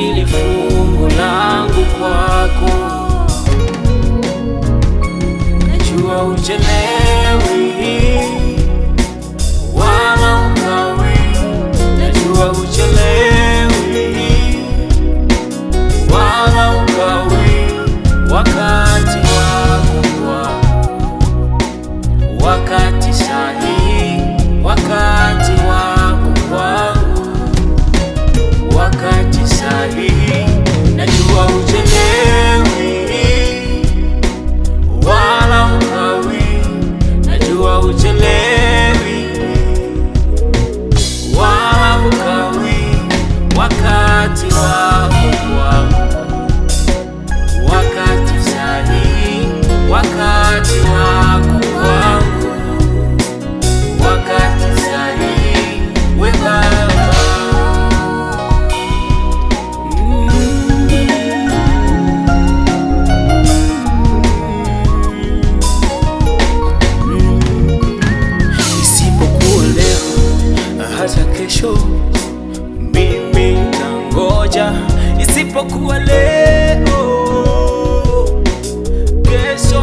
hili fungu langu kwako. Najua uchelewi wala ukawi, najua uchelewi wala ukawi, wakati wako kwako, wakati sahihi, wakati wako kwangu, wakati sahihi. Najua uchelewi wala ukawi, najua uchelewi wala ukawi, wakati wako kwangu, wakati sahihi, wakati wako kwangu, wakati sahihi, we Baba. Isipokuwa leo hata kesho mimi nangoja, isipokuwa leo kesho